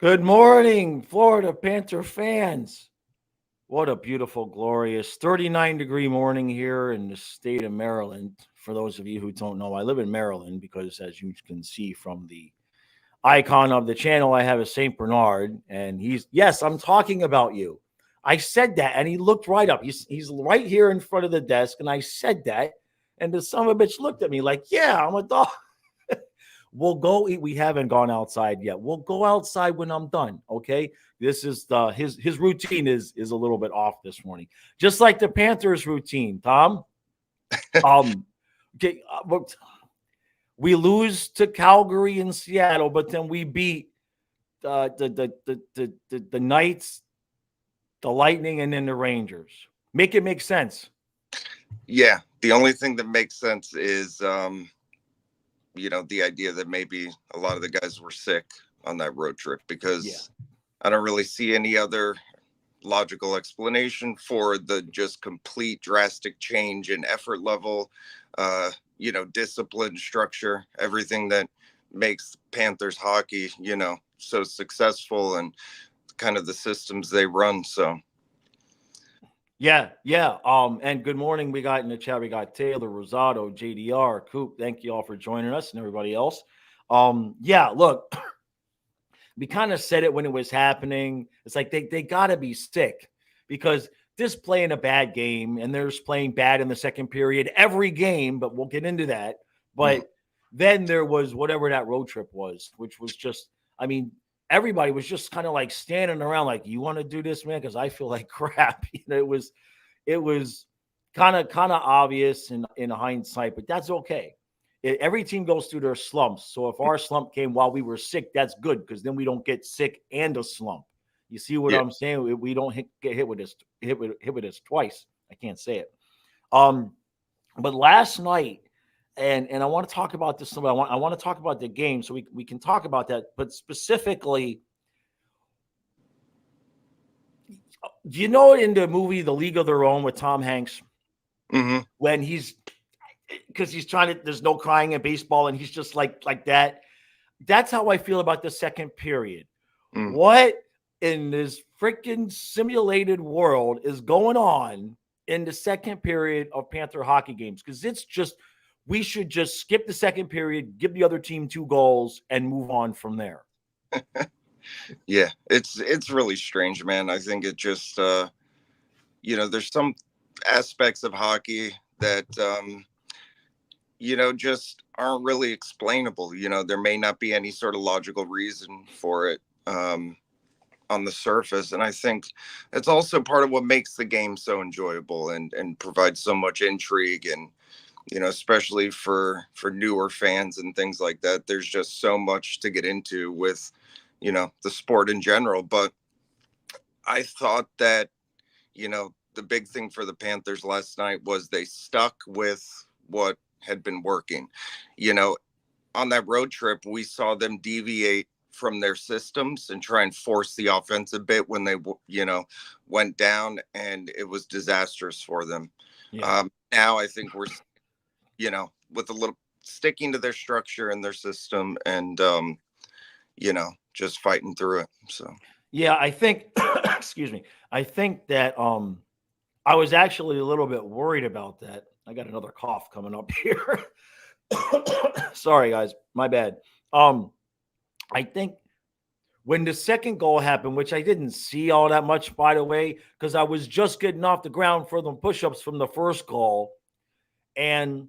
Good morning, Florida Panther fans. What a beautiful, glorious 39-degree morning here in the state of Maryland. For those of you who don't know, I live in Maryland because, as you can see from the icon of the channel, I have a St. Bernard, and yes, I'm talking about you. I said that, and he looked right up. He's right here in front of the desk, and I said that, and the son of a bitch looked at me like, yeah, I'm a dog. We'll go eat. We haven't gone outside yet. We'll go outside when I'm done. Okay. This is his routine is a little bit off this morning. Just like the Panthers routine, Tom. Okay, we lose to Calgary and Seattle, but then we beat the Knights, the Lightning, and then the Rangers. Make it make sense. Yeah. The only thing that makes sense is the idea that maybe a lot of the guys were sick on that road trip, because I don't really see any other logical explanation for the just complete drastic change in effort level, discipline, structure, everything that makes Panthers hockey, so successful, and kind of the systems they run. So Yeah. And good morning. We got in the chat, we got Taylor, Rosado, JDR, Coop. Thank you all for joining us and everybody else. Look, we kind of said it when it was happening. It's like they gotta be sick, because this playing a bad game, and there's playing bad in the second period every game, but we'll get into that. But then there was whatever that road trip was, which was just, everybody was just kind of like standing around like, you want to do this, man? Because I feel like crap. It was kind of obvious in hindsight, but that's okay. Every team goes through their slumps. So if our slump came while we were sick, that's good, because then we don't get sick and a slump. You see what I'm saying? We don't get hit with this twice. I can't say it. But last night, and I want to talk about this. I want to talk about the game, so we can talk about that. But specifically, do you know in the movie The League of Their Own with Tom Hanks, when because he's trying to, there's no crying in baseball, and he's just like that. That's how I feel about the second period. What in this freaking simulated world is going on in the second period of Panther hockey games? Because it's just, we should just skip the second period, give the other team 2 goals, and move on from there. Yeah, it's really strange, man. I think it just, there's some aspects of hockey that, just aren't really explainable. There may not be any sort of logical reason for it on the surface. And I think it's also part of what makes the game so enjoyable and provides so much intrigue. And, especially for newer fans and things like that, there's just so much to get into with, the sport in general. But I thought that, the big thing for the Panthers last night was they stuck with what had been working. On that road trip, we saw them deviate from their systems and try and force the offense a bit when they, went down, and it was disastrous for them. Now I think we're, with a little sticking to their structure and their system, and, just fighting through it. So, yeah, I think, excuse me. I think that, I was actually a little bit worried about that. I got another cough coming up here. Sorry, guys. My bad. I think when the second goal happened, which I didn't see all that much, by the way, because I was just getting off the ground for the push-ups from the first goal. And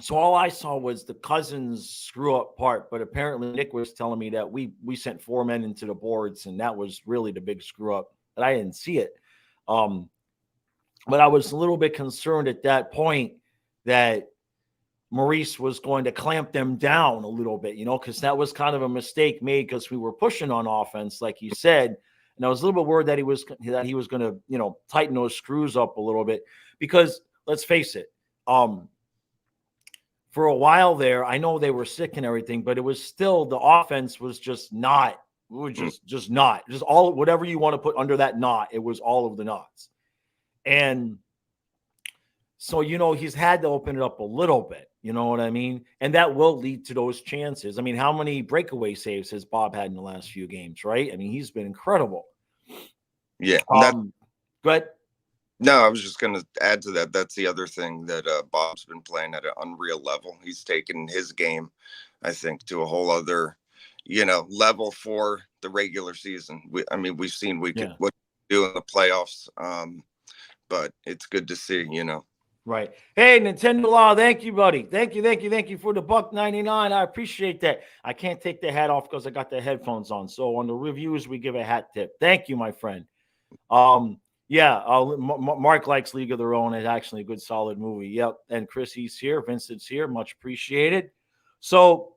so all I saw was the Cousins screw-up part. But apparently Nick was telling me that we sent 4 men into the boards, and that was really the big screw-up. But I didn't see it. But I was a little bit concerned at that point that Maurice was going to clamp them down a little bit, because that was kind of a mistake made, because we were pushing on offense, like you said. And I was a little bit worried that he was going to, tighten those screws up a little bit, because let's face it, for a while there, I know they were sick and everything, but it was still, the offense was just not, just not, just all, whatever you want to put under that knot, it was all of the knots. And so, he's had to open it up a little bit, You know what I mean? And that will lead to those chances. I mean, how many breakaway saves has Bob had in the last few games, right? I mean, he's been incredible. Yeah. Go ahead. No, I was just going to add to that. That's the other thing that Bob's been playing at an unreal level. He's taken his game, I think, to a whole other, level for the regular season. We've seen what we do in the playoffs, but it's good to see, Right. Hey, Nintendo Law, thank you, buddy. Thank you for the $1.99. I appreciate that. I can't take the hat off because I got the headphones on. So on the reviews, we give a hat tip. Thank you, my friend. Mark likes League of Their Own. It's actually a good, solid movie. Yep. And Chris, he's here. Vincent's here. Much appreciated. So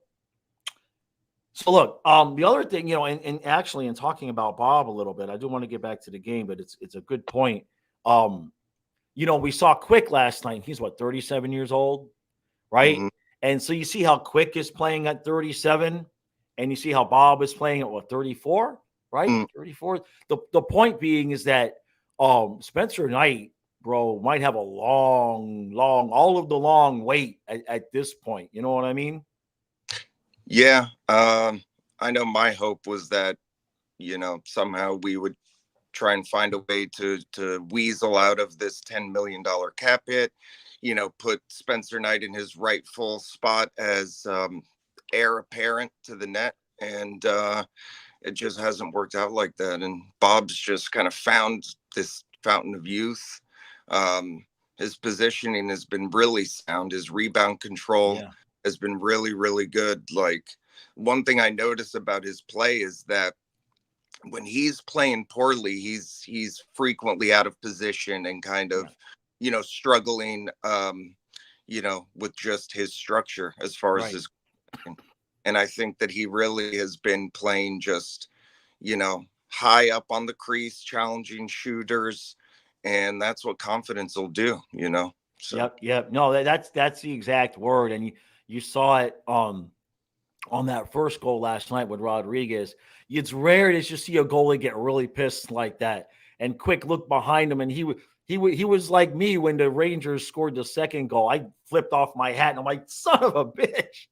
look, the other thing, and actually in talking about Bob a little bit, I do want to get back to the game, but it's a good point. We saw Quick last night. He's 37 years old, right? Mm-hmm. And so you see how Quick is playing at 37, and you see how Bob is playing at 34, right? Mm. 34. The point being is that Spencer Knight, bro, might have a long wait at this point. You know what I mean? Yeah. I know my hope was that, somehow we would try and find a way to weasel out of this $10 million cap hit, put Spencer Knight in his rightful spot as heir apparent to the net. And it just hasn't worked out like that. And Bob's just kind of found this fountain of youth. His positioning has been really sound. His rebound control has been really, really good. Like, one thing I notice about his play is that when he's playing poorly, he's frequently out of position and kind of, struggling, with just his structure as far as his. And I think that he really has been playing just, high up on the crease, challenging shooters, and that's what confidence will do, So. Yep. No, that's the exact word, and you saw it on that first goal last night with Rodriguez. It's rare to just see a goalie get really pissed like that. And Quick looked behind him, and he was like me when the Rangers scored the second goal. I flipped off my hat, and I'm like, son of a bitch.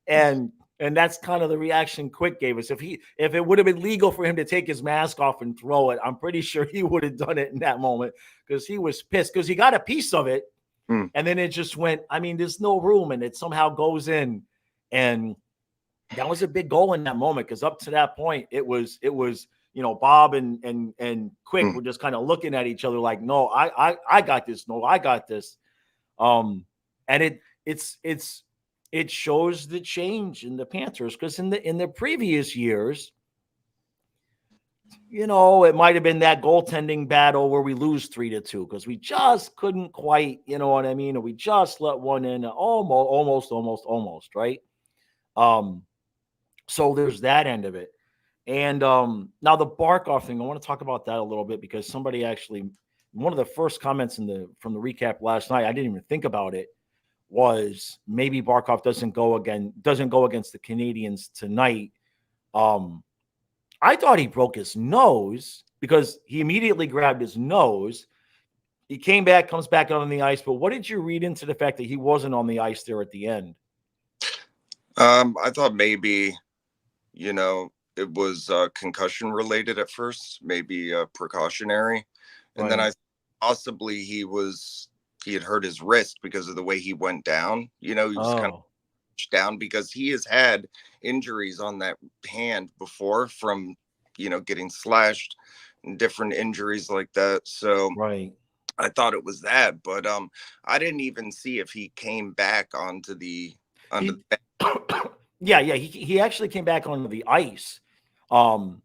And that's kind of the reaction Quick gave us. If it would have been legal for him to take his mask off and throw it, I'm pretty sure he would have done it in that moment because he was pissed because he got a piece of it. And then it just went, there's no room, and it somehow goes in. And that was a big goal in that moment because up to that point, it was Bob and Quick were just kind of looking at each other like, no, I got this. No, I got this. And it shows the change in the Panthers because in the previous years, it might have been that goaltending battle where we lose 3-2 because we just couldn't quite, or we just let one in almost, right? So there's that end of it. And now the Barkov thing, I want to talk about that a little bit because somebody actually, one of the first comments from the recap last night, I didn't even think about it, was maybe Barkov doesn't go against the Canadians tonight. I thought he broke his nose because he immediately grabbed his nose. He comes back out on the ice. But what did you read into the fact that he wasn't on the ice there at the end? I thought maybe, it was concussion related at first, maybe precautionary. And then I possibly he had hurt his wrist because of the way he went down. He was kind of down because he has had injuries on that hand before from, getting slashed and different injuries like that. So I thought it was that, but I didn't even see if he came back onto the Yeah, he actually came back onto the ice. And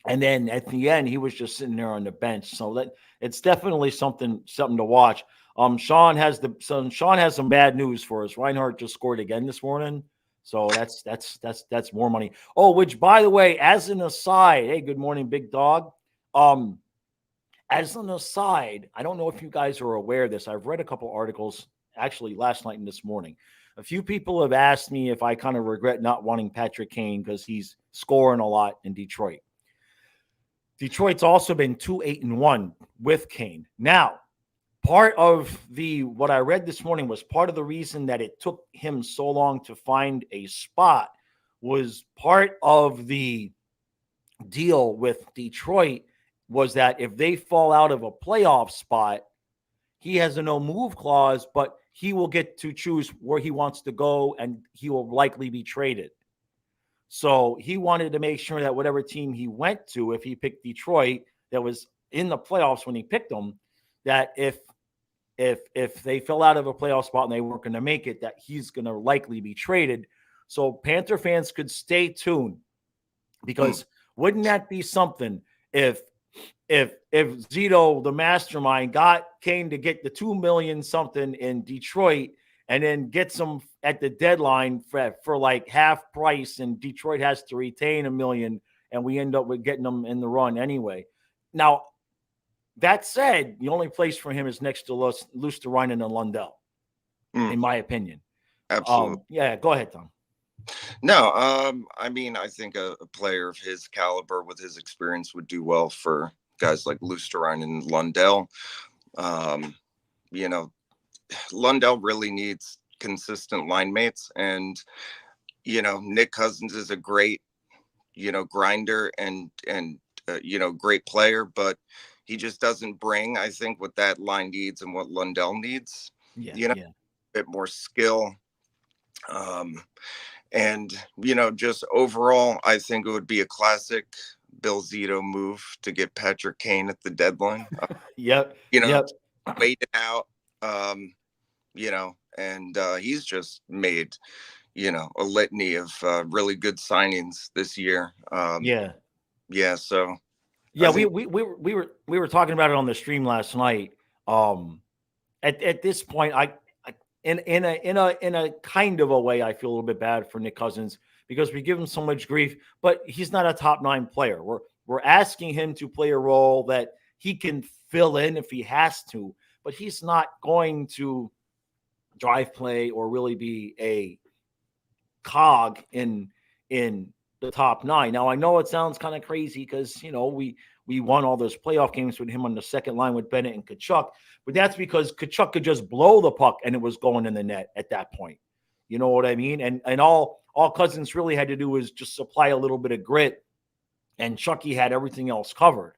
then at the end, he was just sitting there on the bench. So that it's definitely something to watch. Sean has some bad news for us. Reinhardt just scored again this morning. So that's more money. Oh, which by the way, as an aside, hey, good morning, big dog. As an aside, I don't know if you guys are aware of this. I've read a couple articles actually last night and this morning. A few people have asked me if I kind of regret not wanting Patrick Kane because he's scoring a lot in Detroit's also been 2-8-1 with Kane. Now, part of what I read this morning was part of the reason that it took him so long to find a spot was part of the deal with Detroit was that if they fall out of a playoff spot, he has a no move clause, but he will get to choose where he wants to go and he will likely be traded. So he wanted to make sure that whatever team he went to, if he picked Detroit, that was in the playoffs when he picked them, that if they fell out of a playoff spot and they weren't going to make it, that he's going to likely be traded. So Panther fans could stay tuned because wouldn't that be something if Zito, the mastermind, got Kane to get the $2 million something in Detroit and then gets them at the deadline for like half price, and Detroit has to retain $1 million, and we end up with getting them in the run anyway. Now, that said, the only place for him is next to Luostarinen and Lundell, in my opinion. Absolutely. Yeah, go ahead, Tom. No, I mean, I think a player of his caliber with his experience would do well for guys like Luostarinen and Lundell. You know, Lundell really needs consistent line mates, and you know, Nick Cousins is a great, you know, grinder and you know, great player, but he just doesn't bring, I think, what that line needs and what Lundell needs. You know, a bit more skill. And, you know, just overall, I think it would be a classic Bill Zito move to get Patrick Kane at the deadline. You know, wait it out, you know, and he's just made, you know, a litany of really good signings this year. Yeah. So. Yeah, we were talking about it on the stream last night. At this point, in a kind of a way, I feel a little bit bad for Nick Cousins because we give him so much grief, but he's not a top 9 player. We're asking him to play a role that he can fill in if he has to, but he's not going to drive play or really be a cog in the top 9. Now, I know it sounds kind of crazy because, you know, we won all those playoff games with him on the second line with Bennett and Tkachuk, but that's because Tkachuk could just blow the puck and it was going in the net at that point. You know what I mean? And all Cousins really had to do was just supply a little bit of grit, and Chucky had everything else covered.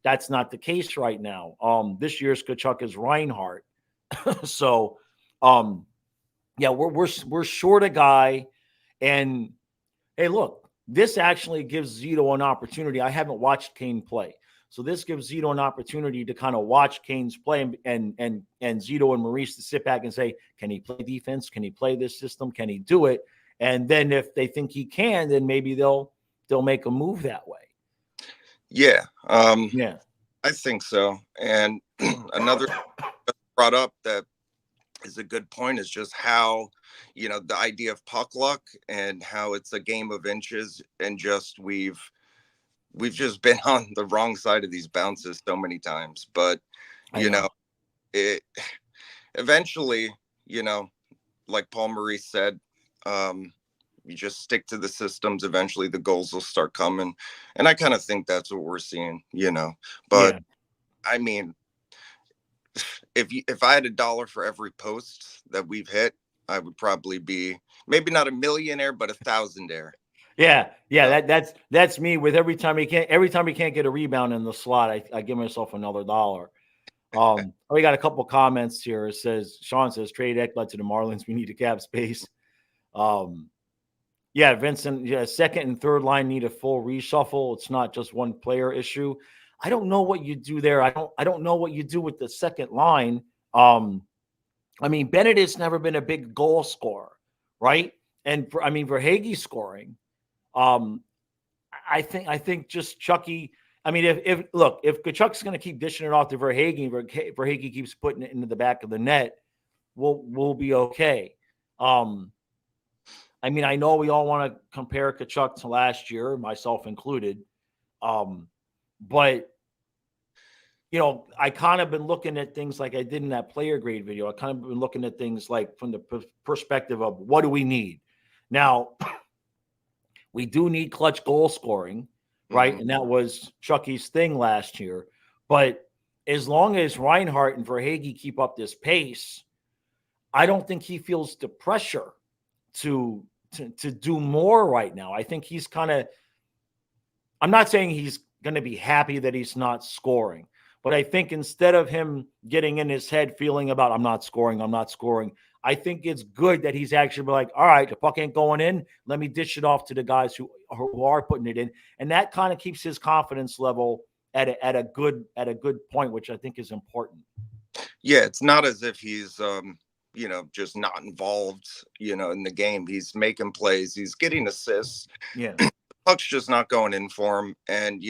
That's not the case right now. This year's Tkachuk is Reinhardt. So, yeah, we're short a guy, and hey, look, this actually gives Zito an opportunity. I haven't watched Kane play, so this gives Zito an opportunity to kind of watch Kane's play, and Zito and Maurice to sit back and say, can he play defense? Can he play this system? Can he do it? And then if they think he can, then maybe they'll make a move that way. Yeah. Yeah. I think so. And another brought up that is a good point is just how, you know, the idea of puck luck and how it's a game of inches, and just we've just been on the wrong side of these bounces so many times. But you know, it eventually, you know, like Paul Maurice said, you just stick to the systems. Eventually the goals will start coming, and I kind of think that's what we're seeing, you know. But I mean, if I had $1 for every post that we've hit, I would probably be maybe not a millionaire, but 1,000-aire. Yeah. That's me. With every time he can't get a rebound in the slot, I give myself another $1. We got a couple comments here. It says Sean says trade Ekblad to the Marlins. We need a cap space. Yeah, Vincent. Yeah, second and third line need a full reshuffle. It's not just one player issue. I don't know what you do there. I don't know what you do with the second line. I mean, Bennett has never been a big goal scorer, right? And for Verhaeghe scoring, I think just Chucky. I mean, if Tkachuk's going to keep dishing it off to Verhaeghe, Verhaeghe keeps putting it into the back of the net, we'll be okay. I mean, I know we all want to compare Tkachuk to last year, myself included. But, you know, I kind of been looking at things like I did in that player grade video. I kind of been looking at things like from the perspective of what do we need? Now, we do need clutch goal scoring, right? And that was Chucky's thing last year. But as long as Reinhart and Verhaeghe keep up this pace, I don't think he feels the pressure to do more right now. I think he's kind of, I'm not saying he's going to be happy that he's not scoring, but I think instead of him getting in his head feeling about I'm not scoring, I think it's good that he's actually like, all right, the puck ain't going in. Let me dish it off to the guys who are putting it in, and that kind of keeps his confidence level at a good point, which I think is important. Yeah, it's not as if he's just not involved, in the game. He's making plays, he's getting assists. Yeah. Puck's just not going in for him. And,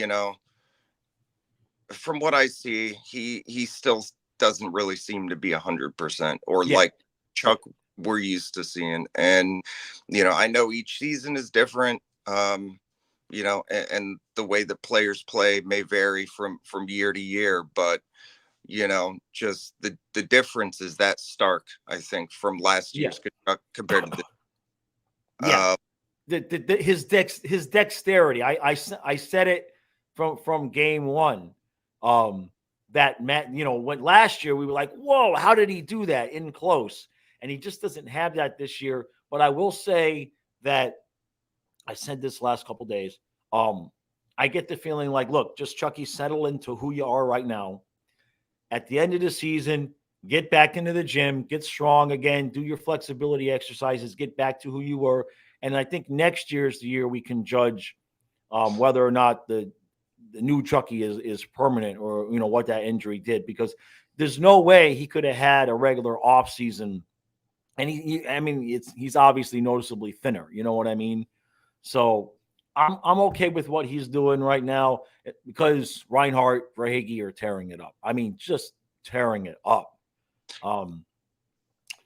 from what I see, he still doesn't really seem to be 100% or Yeah. like Chuck we're used to seeing. And, I know each season is different. And the way that players play may vary from year to year, but just the difference is that stark, I think, from last year's compared to this. Yeah. His dexterity. I said it from game one. That Matt, when last year we were like, whoa, how did he do that in close? And he just doesn't have that this year. But I will say that I said this last couple days. I get the feeling like, look, just Chucky, settle into who you are right now. At the end of the season, get back into the gym, get strong again, do your flexibility exercises, get back to who you were. And I think next year is the year we can judge whether or not the new Chucky is permanent, or what that injury did, because there's no way he could have had a regular off season. And he's obviously noticeably thinner. You know what I mean? So I'm okay with what he's doing right now, because Reinhart, Verhaeghe are tearing it up. I mean, just tearing it up.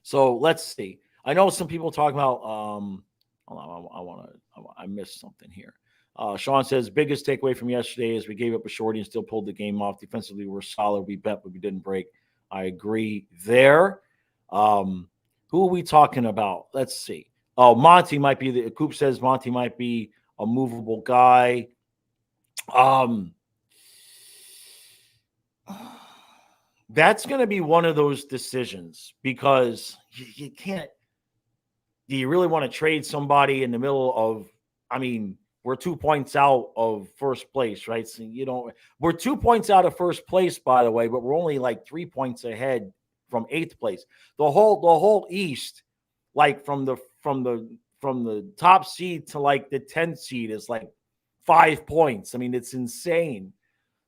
So let's see. I know some people talk about. Hold on, I missed something here. Sean says biggest takeaway from yesterday is we gave up a shorty and still pulled the game off. Defensively, we're solid. We bet, but we didn't break. I agree there. Who are we talking about? Let's see. Oh, Monty might be the Coop says Monty might be a movable guy. That's going to be one of those decisions, because you can't. Do you really want to trade somebody in the middle of? I mean, we're 2 points out of first place, right? So we're 2 points out of first place, by the way, but we're only like 3 points ahead from eighth place. The whole East, like from the top seed to like the 10th seed, is like 5 points. I mean, it's insane.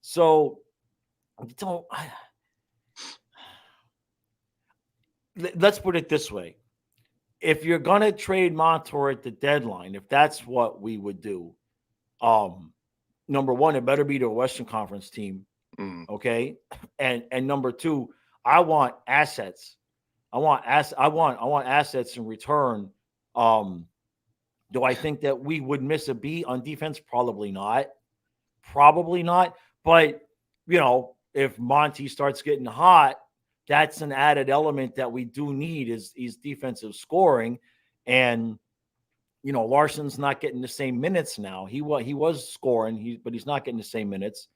So let's put it this way. If you're going to trade Montour at the deadline, if that's what we would do, number one, it better be to a Western Conference team. Okay. And number two, I want assets. I want assets in return. Do I think that we would miss a beat on defense? Probably not. But if Monty starts getting hot, that's an added element that we do need is defensive scoring. And Larson's not getting the same minutes now. He was scoring, but he's not getting the same minutes.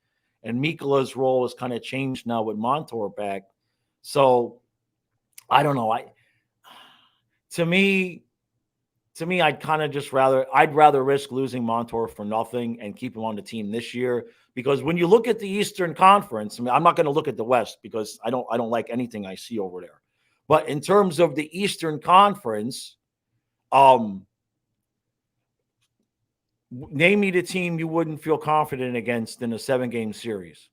And Mikkola's role has kind of changed now with Montour back. So I don't know. To me, I'd rather risk losing Montour for nothing and keep him on the team this year. Because when you look at the Eastern Conference, I mean, I'm not going to look at the West because I don't like anything I see over there. But in terms of the Eastern Conference, name me the team you wouldn't feel confident against in a 7-game series.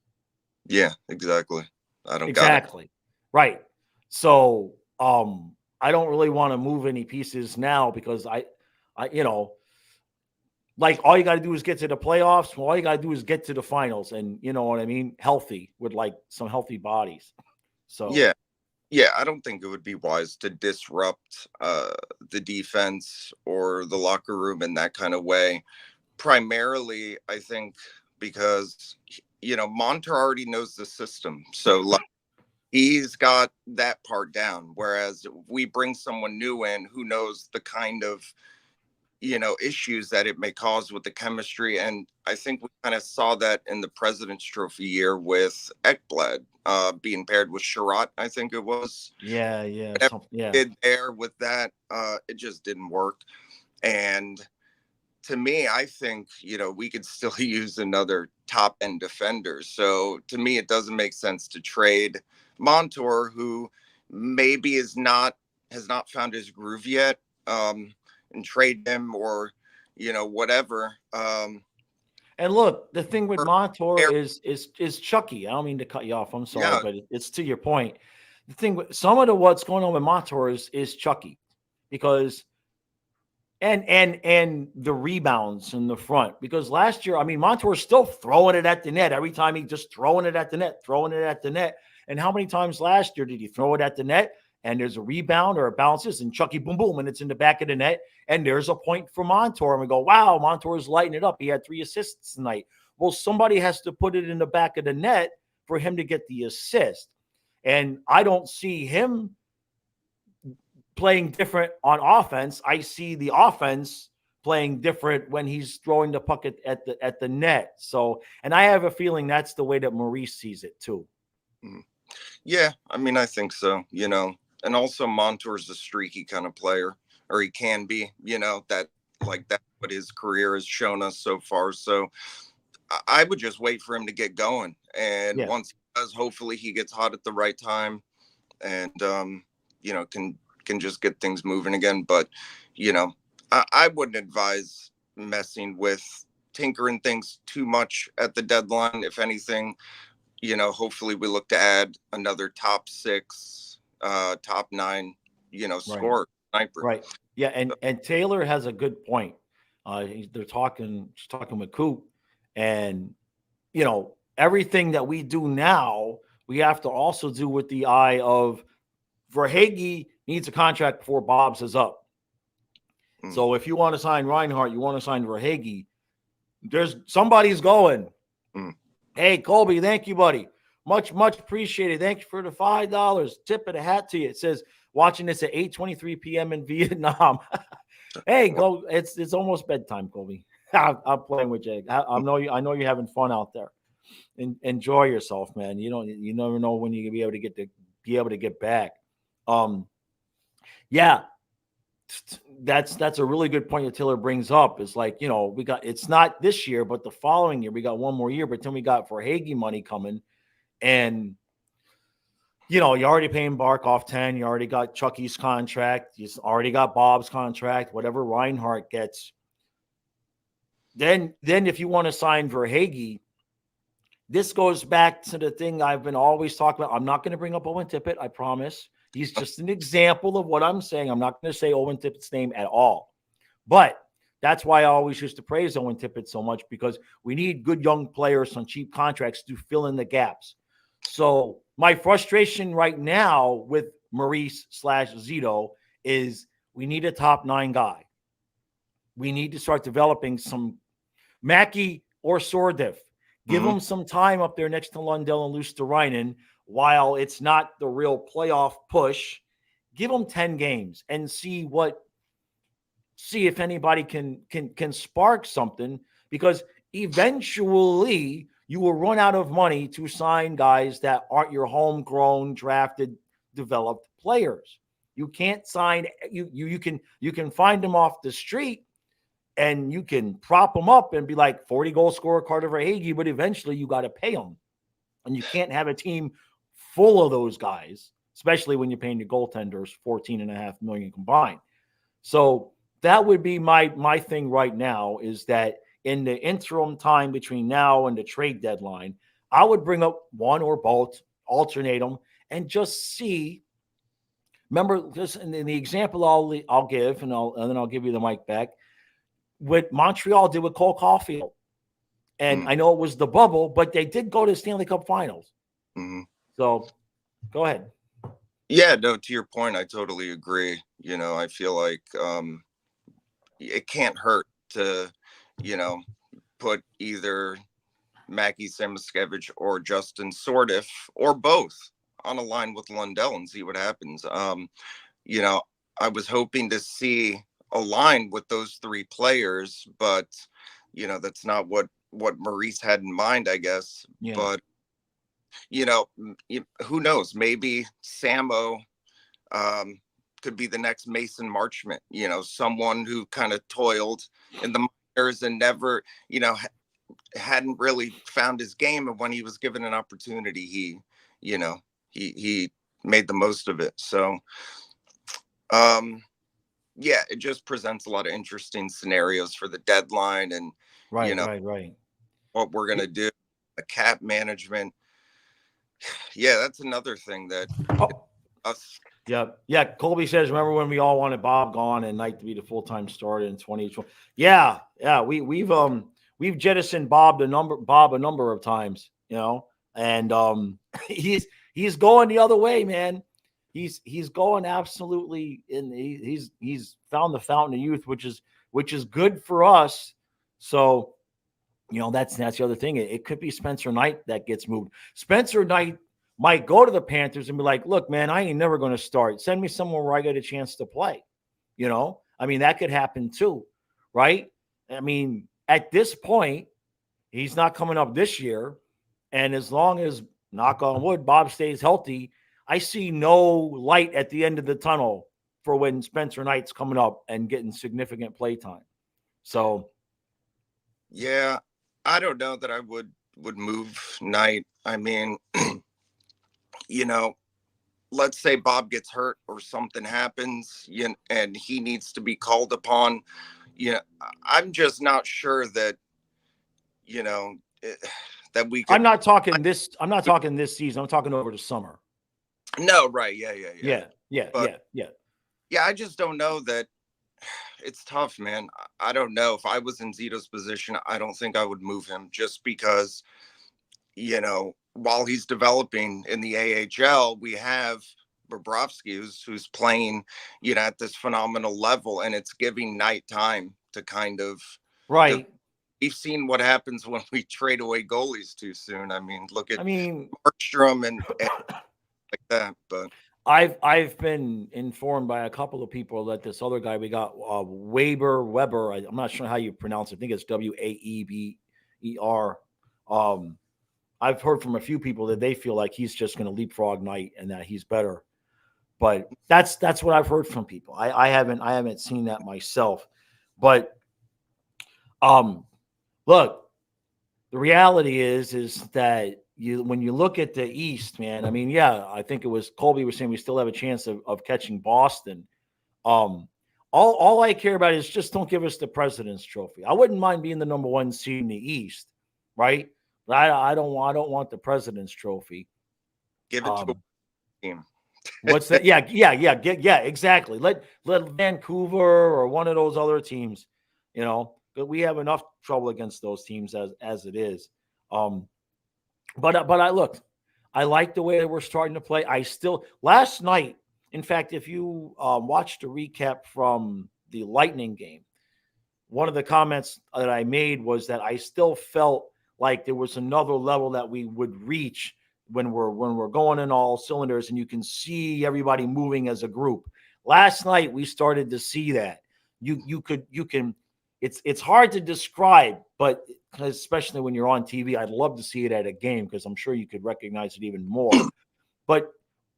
Yeah, exactly. I don't exactly. Got it. Right. So I don't really want to move any pieces now, because I like, all you got to do is get to the playoffs. Well, all you got to do is get to the finals, and you know what I mean? Healthy, with like some healthy bodies. So yeah, I don't think it would be wise to disrupt the defense or the locker room in that kind of way. Primarily, I think because Montour already knows the system, so like, he's got that part down. Whereas we bring someone new in who knows the kind of issues that it may cause with the chemistry. And I think we kind of saw that in the President's Trophy year with Ekblad being paired with Sherratt, I think it was. Yeah, yeah, Whatever yeah. he did there with that, it just didn't work. And to me, I think, we could still use another top end defender. So to me, it doesn't make sense to trade Montour, who maybe has not found his groove yet, and trade him or, whatever. And look, the thing with Or, Montour is Chucky. I don't mean to cut you off. I'm sorry, yeah, but it's to your point. The thing with some of the what's going on with Montour is Chucky, because and the rebounds in the front, because last year, I mean, Montour's still throwing it at the net every time, he just throwing it at the net, throwing it at the net. And how many times last year did he throw it at the net and there's a rebound or it bounces and Chucky boom boom and it's in the back of the net and there's a point for Montour and we go, wow, Montour's lighting it up. He had 3 assists tonight. Well, somebody has to put it in the back of the net for him to get the assist. And I don't see him playing different on offense. I see the offense playing different when he's throwing the puck at the net. So, and I have a feeling that's the way that Maurice sees it too. yeah, I mean, I think so, and also Montour's a streaky kind of player, or he can be, that's what his career has shown us so far. So I would just wait for him to get going. And Yeah. once he does, hopefully he gets hot at the right time and, can just get things moving again. But, I wouldn't advise messing with tinkering things too much at the deadline. If anything, hopefully we look to add another top 6, top 9, score sniper. Right. Yeah. And Taylor has a good point. She's talking with Coop, and everything that we do now, we have to also do with the eye of Verhaeghe needs a contract before Bob's is up. So if you want to sign Reinhart, you want to sign Verhaeghe, there's somebody's going. Hey, Colby, thank you, buddy. Much appreciated. Thank you for the $5. Tip of the hat to you. It says watching this at 8:23 p.m. in Vietnam. Hey, go. It's almost bedtime, Colby. I'm playing with Jake. I know you're having fun out there. Enjoy yourself, man. You never know when you're gonna be able to get back. Yeah, that's a really good point that Taylor brings up. Is like, it's not this year, but the following year we got one more year. But then we got Verhaeghe money coming, and you already paying Barkov 10. You already got Chucky's contract. You already got Bob's contract. Whatever Reinhart gets. Then if you want to sign Verhaeghe, this goes back to the thing I've been always talking about. I'm not going to bring up Owen Tippett, I promise. He's just an example of what I'm saying. I'm not going to say Owen Tippett's name at all. But that's why I always used to praise Owen Tippett so much, because we need good young players on cheap contracts to fill in the gaps. So my frustration right now with Maurice / Zito is we need a top 9 guy. We need to start developing some Mackey or Sordiff. Give them some time up there next to Lundell and Luosterainen. While it's not the real playoff push, give them 10 games and see if anybody can spark something, because eventually you will run out of money to sign guys that aren't your homegrown, drafted, developed players. You can't sign you can find them off the street and you can prop them up and be like 40 goal scorer Carter Verhaeghe, but eventually you got to pay them. And you can't have a team full of those guys, especially when you're paying your goaltenders $14.5 million combined. So that would be my thing right now, is that in the interim time between now and the trade deadline, I would bring up one or both, alternate them, and just see. Remember, this in the example I'll give, and then I'll give you the mic back. What Montreal did with Cole Caulfield. And I know it was the bubble, but they did go to the Stanley Cup Finals. So go ahead. Yeah, no, to your point, I totally agree. I feel like it can't hurt to, put either Mackie Samoskevich or Justin Sordiff or both on a line with Lundell and see what happens. I was hoping to see align with those three players, but that's not what Maurice had in mind, I guess. Yeah. But who knows? Maybe Samo could be the next Mason Marchment. Someone who kind of toiled in the minors and never, hadn't really found his game, and when he was given an opportunity, he made the most of it. So yeah, it just presents a lot of interesting scenarios for the deadline, and Right. what we're gonna do, the cap management. Yeah, that's another thing that us. Yeah. Colby says, remember when we all wanted Bob gone and Knight to be the full-time starter in 2020? Yeah. We've jettisoned Bob a number of times, and he's going the other way, man. He's going absolutely in. He's found the fountain of youth, which is good for us. So, that's the other thing. It could be Spencer Knight that gets moved. Spencer Knight might go to the Panthers and be like, look, man, I ain't never going to start. Send me somewhere where I get a chance to play. That could happen too, right? At this point, he's not coming up this year. And as long as, knock on wood, Bob stays healthy, I see no light at the end of the tunnel for when Spencer Knight's coming up and getting significant play time. So, yeah, I don't know that I would move Knight. Let's say Bob gets hurt or something happens, and he needs to be called upon. I'm just not sure that, that we could. I'm not talking this season. I'm talking over the summer. No, right. Yeah. Yeah, I just don't know that. It's tough, man. I don't know. If I was in Zito's position, I don't think I would move him, just because, while he's developing in the AHL, we have Bobrovsky who's playing, at this phenomenal level, and it's giving Knight time to kind of. Right. We've seen what happens when we trade away goalies too soon. Look at Markstrom and like that. But I've been informed by a couple of people that this other guy we got, Weber. I'm not sure how you pronounce it. I think it's Waeber. I've heard from a few people that they feel like he's just going to leapfrog Knight and that he's better. But that's what I've heard from people. I haven't seen that myself. But look, the reality is that when you look at the East, man, I think it was Colby was saying we still have a chance of catching Boston. All I care about is just don't give us the President's Trophy. I wouldn't mind being the number one seed in the East, right? But I don't want the President's Trophy. Give it to a team. What's that? Yeah, exactly. Let Vancouver or one of those other teams, but we have enough trouble against those teams as it is. But I like the way that we're starting to play. Last night, in fact, if you watched a recap from the Lightning game, one of the comments that I made was that I still felt like there was another level that we would reach when we're going in all cylinders and you can see everybody moving as a group. Last night we started to see that. You can. It's hard to describe, but especially when you're on TV, I'd love to see it at a game because I'm sure you could recognize it even more. But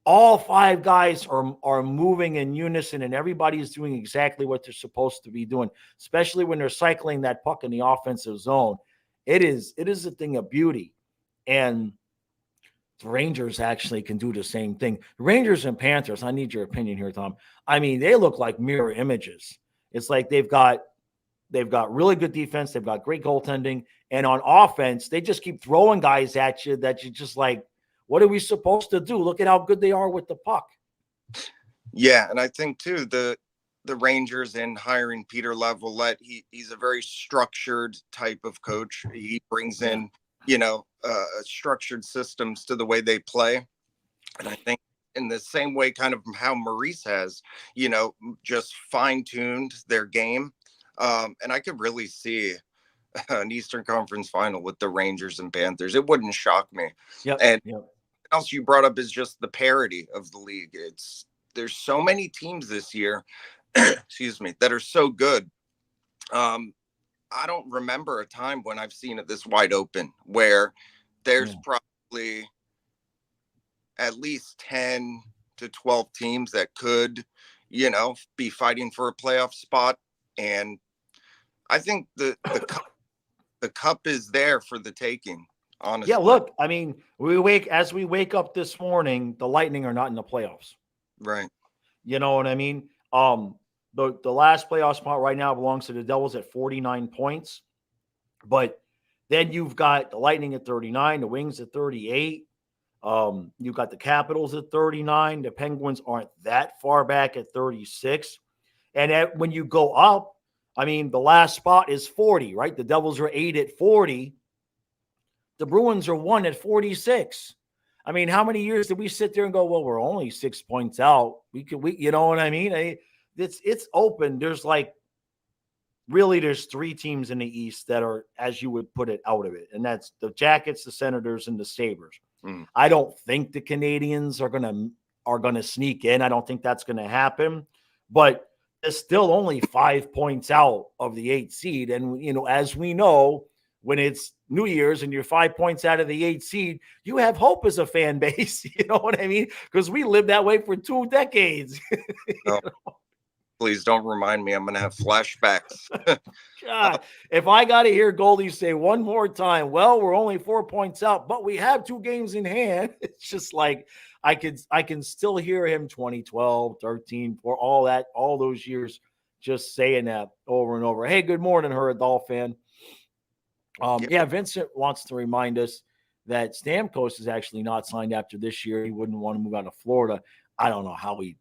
all five guys are moving in unison, and everybody is doing exactly what they're supposed to be doing, especially when they're cycling that puck in the offensive zone. It is a thing of beauty. And the Rangers actually can do the same thing. The Rangers and Panthers, I need your opinion here, Tom. They look like mirror images. It's like they've got really good defense. They've got great goaltending. And on offense, they just keep throwing guys at you that you just like, what are we supposed to do? Look at how good they are with the puck. Yeah, and I think, too, the Rangers in hiring Peter Laviolette, he's a very structured type of coach. He brings in, structured systems to the way they play. And I think in the same way kind of how Maurice has, just fine-tuned their game. And I could really see an Eastern Conference final with the Rangers and Panthers. It wouldn't shock me. What else you brought up is just the parity of the league. There's so many teams this year excuse me, that are so good. I don't remember a time when I've seen it this wide open where there's probably at least 10 to 12 teams that could, be fighting for a playoff spot. And I think the cup is there for the taking, honestly. Yeah, look, I mean, we wake up this morning, the Lightning are not in the playoffs. Right. You know what I mean? The last playoff spot right now belongs to the Devils at 49 points. But then you've got the Lightning at 39, the Wings at 38. You've got the Capitals at 39. The Penguins aren't that far back at 36. And when you go up, I mean, the last spot is 40, right? The Devils are 8 at 40. The Bruins are 1 at 46. I mean, how many years did we sit there and go, well, we're only 6 points out? You know what I mean? It's open. There's there's 3 teams in the East that are, as you would put it, out of it. And that's the Jackets, the Senators, and the Sabres. I don't think the Canadians are gonna sneak in. I don't think that's gonna happen. But it's still only 5 points out of the 8th seed. And as we know, when it's New Year's and you're 5 points out of the 8th seed, you have hope as a fan base. You know what I mean? Because we lived that way for 2 decades. Please don't remind me. I'm going to have flashbacks. God, if I got to hear Goalie say one more time, well, we're only 4 points out, but we have 2 games in hand. It's just like I can still hear him 2012, 13, for all those years just saying that over and over. Hey, good morning, Hurricane fan. Yeah, Vincent wants to remind us that Stamkos is actually not signed after this year. He wouldn't want to move out of Florida. I don't know how we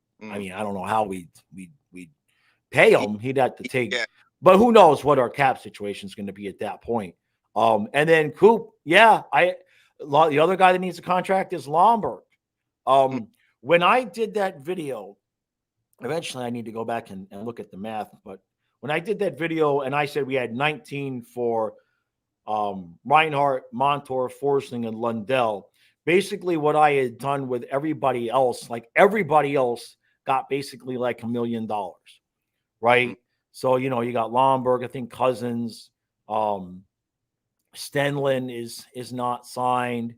pay him. He'd have to take, but who knows what our cap situation is going to be at that point. And then Coop, the other guy that needs a contract is Lomberg. When I did that video, eventually I need to go back and look at the math, but when I did that video and I said we had 19 for Reinhart, Montour, Forsling, and Lundell, basically what I had done with everybody else got basically like $1 million. Right. So, you got Lomberg, I think Cousins, Stenlin is not signed.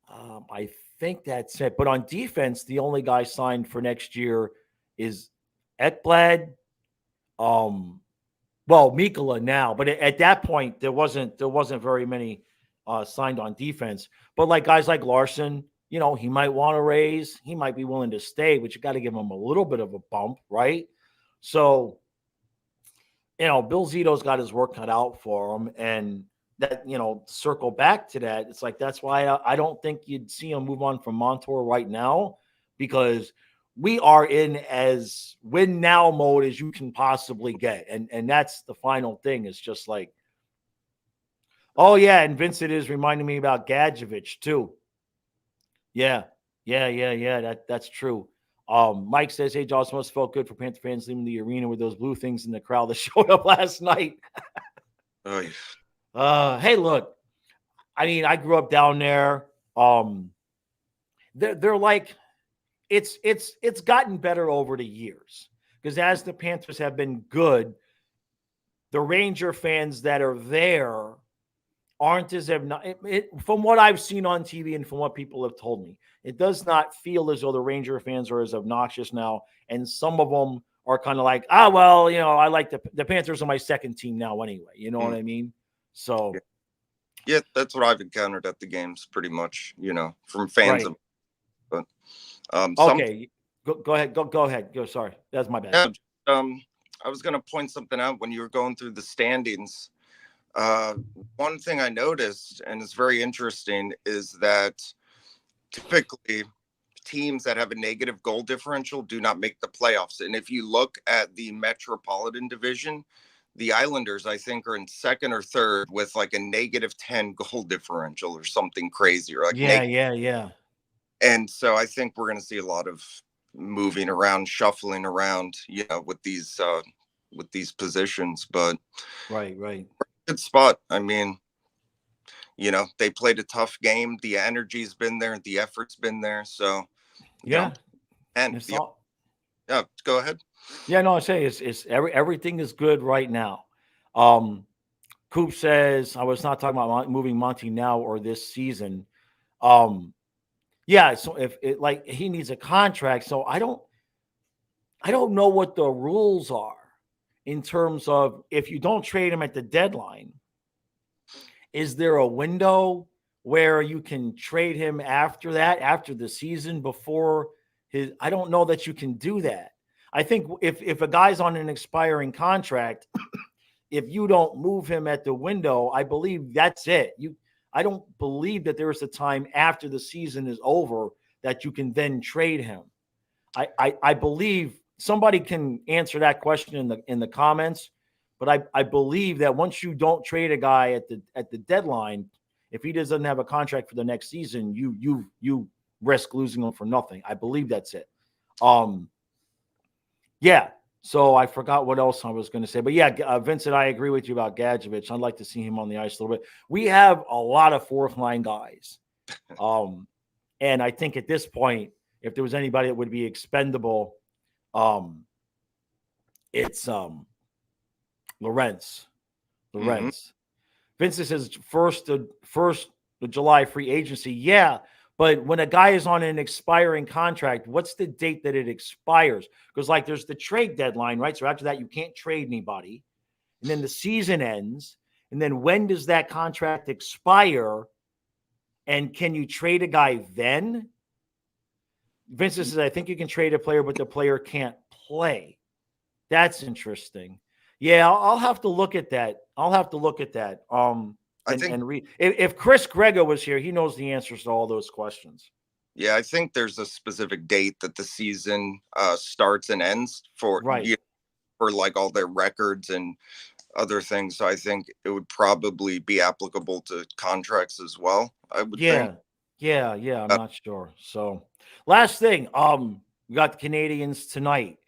I think that's it. But on defense, the only guy signed for next year is Ekblad. Mikkola now, but at that point there wasn't very many signed on defense. But like guys like Larson, he might want to raise, he might be willing to stay, but you got to give him a little bit of a bump, right? So, Bill Zito's got his work cut out for him. And that, circle back to that, it's like, that's why I don't think you'd see him move on from Montour right now, because we are in as win now mode as you can possibly get. And that's the final thing. It's just like, oh yeah. And Vincent is reminding me about Gadjevich too. Yeah. That's true. Mike says, hey, Josh, must have felt good for Panther fans leaving the arena with those blue things in the crowd that showed up last night. Hey, look, I mean, I grew up down there. They're like, it's gotten better over the years, because as the Panthers have been good, the Ranger fans that are there aren't as from what I've seen on TV and from what people have told me, it does not feel as though the Ranger fans are as obnoxious now. And some of them are kind of like, I like the Panthers are my second team now anyway. You know what I mean? So. Yeah, that's what I've encountered at the games pretty much, from fans. Right. But okay, go ahead. Go ahead. Go. Sorry, that's my bad. Yeah, I was going to point something out when you were going through the standings. One thing I noticed, and it's very interesting, is that typically teams that have a negative goal differential do not make the playoffs. And if you look at the Metropolitan Division, the Islanders, I think, are in second or third with like a -10 goal differential or something crazy. Or like yeah. And so I think we're going to see a lot of moving around, shuffling around, with these positions. But right. Good spot. I mean, they played a tough game. The energy's been there. The effort's been there. So, yeah. Yeah, go ahead. Yeah, no, I say everything is good right now. Coop says I was not talking about moving Monty now or this season. Um, yeah, so if it like he needs a contract, so I don't know what the rules are in terms of if you don't trade him at the deadline, is there a window where you can trade him after that, after the season before his I don't know that you can do that. I think if a guy's on an expiring contract, if you don't move him at the window, I believe that's it. I don't believe that there is a time after the season is over that you can then trade him. I believe somebody can answer that question in the comments, but I believe that once you don't trade a guy at the deadline, if he doesn't have a contract for the next season, you risk losing him for nothing. I believe that's it. Um, yeah. So I forgot what else I was going to say, but yeah, Vincent, I agree with you about Gadjevich. I'd like to see him on the ice a little bit. We have a lot of fourth line guys, and I think at this point, if there was anybody that would be expendable, um, it's Lorenz. Hmm. Lorenz. Vincent says first of July free agency. Yeah, but when a guy is on an expiring contract, what's the date that it expires? Because like there's the trade deadline, right? So after that, you can't trade anybody, and then the season ends, and then when does that contract expire? And can you trade a guy then? Vincent says, I think you can trade a player, but the player can't play. That's interesting. Yeah, I'll have to look at that. I'll have to look at that. I think, And read. If Chris Grego was here, he knows the answers to all those questions. yeah, I think there's a specific date that the season starts and ends for Right. for like all their records and other things. So I think it would probably be applicable to contracts as well. I would think. Yeah. Yeah. Yeah. I'm Uh, not sure. So, last thing. We got the Canadians tonight.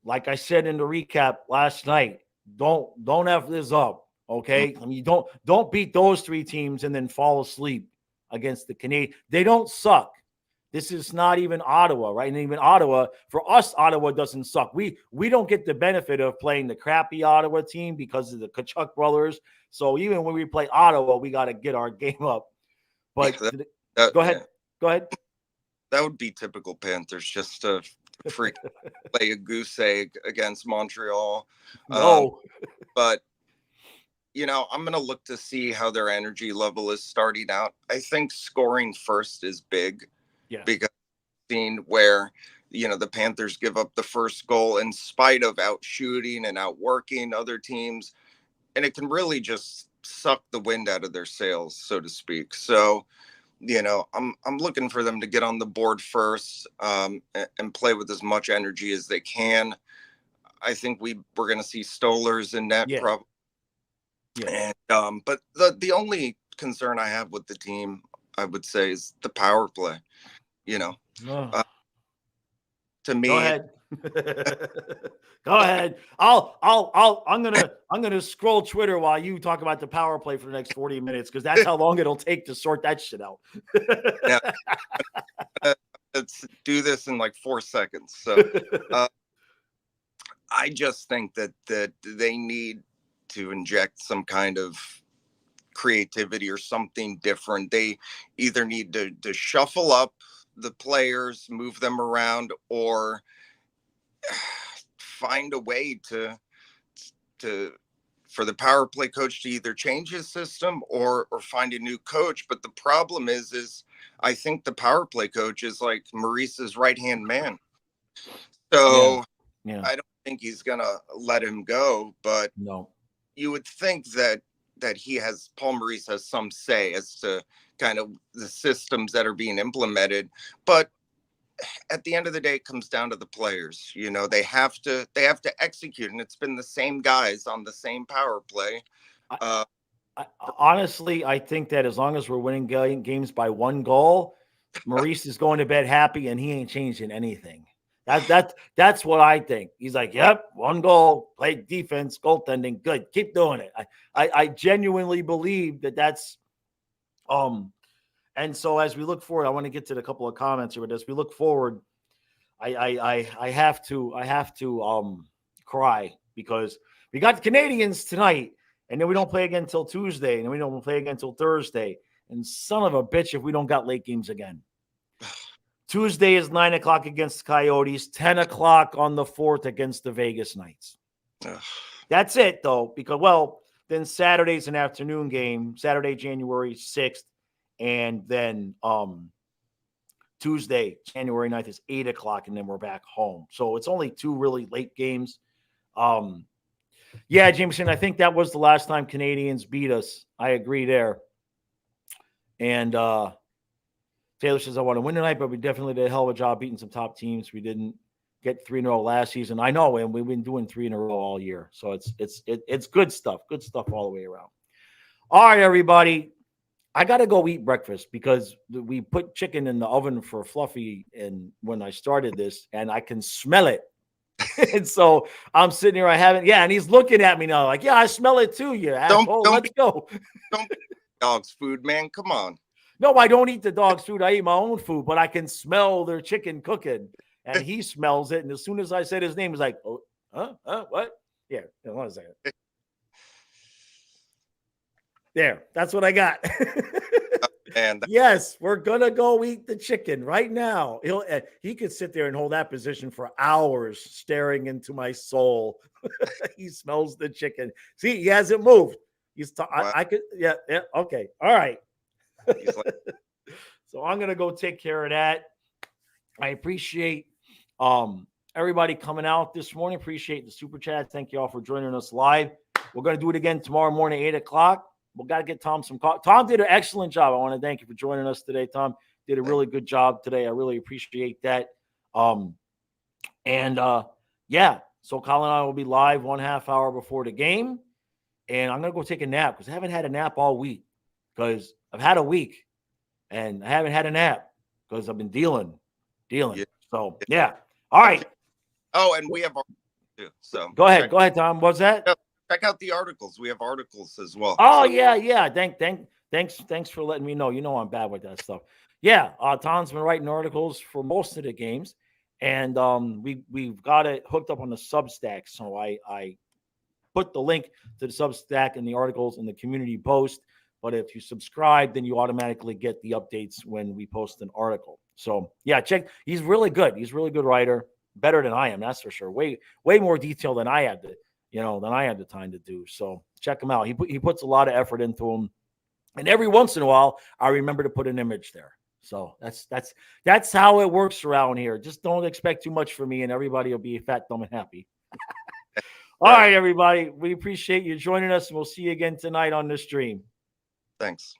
Like I said in the recap last night, don't f this up. mm, Okay. I mean, don't beat those three teams and then fall asleep against the Canadians. They don't suck. This is not even Ottawa, right? And even Ottawa, for us, Ottawa doesn't suck. We don't get the benefit of playing the crappy Ottawa team because of the Tkachuk brothers. So even when we play Ottawa, we got to get our game up. yeah, But go yeah, ahead. Go ahead. that would be typical Panthers, just to freak play a goose egg against Montreal. Um, No. but I'm going to look to see how their energy level is starting out. I think scoring first is big Yeah. because seen where the Panthers give up the first goal in spite of out shooting and outworking other teams, and it can really just suck the wind out of their sails, so to speak. So I'm looking for them to get on the board first, and play with as much energy as they can. I think we're going to see Stolers in net Yeah. probably. Yeah. And but the only concern I have with the team, I would say, is the power play. You know, Oh. uh, to Go me, ahead. Go ahead. I'm gonna scroll Twitter while you talk about the power play for the next 40 minutes because that's how long it'll take to sort that shit out. now let's do this in like 4 seconds. So uh, I just think that they need to inject some kind of creativity or something different. They either need to shuffle up the players, move them around, or find a way to for the power play coach to either change his system or find a new coach. But the problem is I think the power play coach is like Maurice's right hand man. Yeah. So Yeah. I don't think he's gonna let him go. But No. you would think that Paul Maurice has some say as to kind of the systems that are being implemented. But at the end of the day, it comes down to the players. They have to execute, and it's been the same guys on the same power play. I, Uh, honestly, I think that as long as we're winning games by one goal, Maurice is going to bed happy and he ain't changing anything. That's what I think. He's like, yep, one goal, play defense, goaltending, good, keep doing it. I genuinely believe that's and so as we look forward, I want to get to the couple of comments here, but as we look forward, I have to cry because we got the Canadians tonight, and then we don't play again until Tuesday, and then we don't play again until Thursday. And son of a bitch, if we don't got late games again. Tuesday is 9 o'clock against the Coyotes, 10 o'clock on the 4th against the Vegas Knights. That's it, though, because, well, then Saturday's an afternoon game, Saturday, January 6th, and then Tuesday, January 9th is 8 o'clock, and then we're back home. So it's only 2 really late games. Yeah, Jameson, I think that was the last time Canadians beat us. I agree there. And Taylor says, I want to win tonight, but we definitely did a hell of a job beating some top teams. We didn't get 3 in a row last season. I know, and we've been doing 3 in a row all year. So it's good stuff. Good stuff all the way around. All right, everybody. I got to go eat breakfast because we put chicken in the oven for Fluffy and when I started this, and I can smell it. And so I'm sitting here, and he's looking at me now like, yeah, I smell it too, you asshole. Let's go. Don't dog's food, man. Come on. No, I don't eat the dog's food. I eat my own food, but I can smell their chicken cooking. And he smells it. And as soon as I said his name, he's like, oh, what? Yeah, hold on a second. There, that's what I got. And yes, we're gonna go eat the chicken right now. He could sit there and hold that position for hours, staring into my soul. He smells the chicken. See, he hasn't moved. I could, yeah, okay, all right. So I'm gonna go take care of that. I appreciate everybody coming out this morning. Appreciate the super chat. Thank you all for joining us live. We're gonna do it again tomorrow morning, 8 o'clock. We got to get Tom some coffee. Tom did an excellent job. I want to thank you for joining us today. Tom did a really good job today. I really appreciate that. Yeah, so Colin and I will be live 1/2 hour before the game. And I'm going to go take a nap because I haven't had a nap all week because I've had a week and I haven't had a nap because I've been dealing. Yeah. So, yeah. All right. Oh, and we have articles too. So go ahead, Tom. What's that? Check out the articles. We have articles as well. Oh, yeah. Thanks for letting me know. You know I'm bad with that stuff. Yeah, Tom's been writing articles for most of the games, and we've got it hooked up on the Substack. So I put the link to the Substack and the articles in the community post. But if you subscribe, then you automatically get the updates when we post an article. So yeah, check. He's really good. He's a really good writer, better than I am. That's for sure. Way more detail than I had the time to do. So check him out. He puts a lot of effort into them. And every once in a while, I remember to put an image there. So that's how it works around here. Just don't expect too much from me and everybody will be fat, dumb, and happy. All right, everybody. We appreciate you joining us and we'll see you again tonight on the stream. Thanks.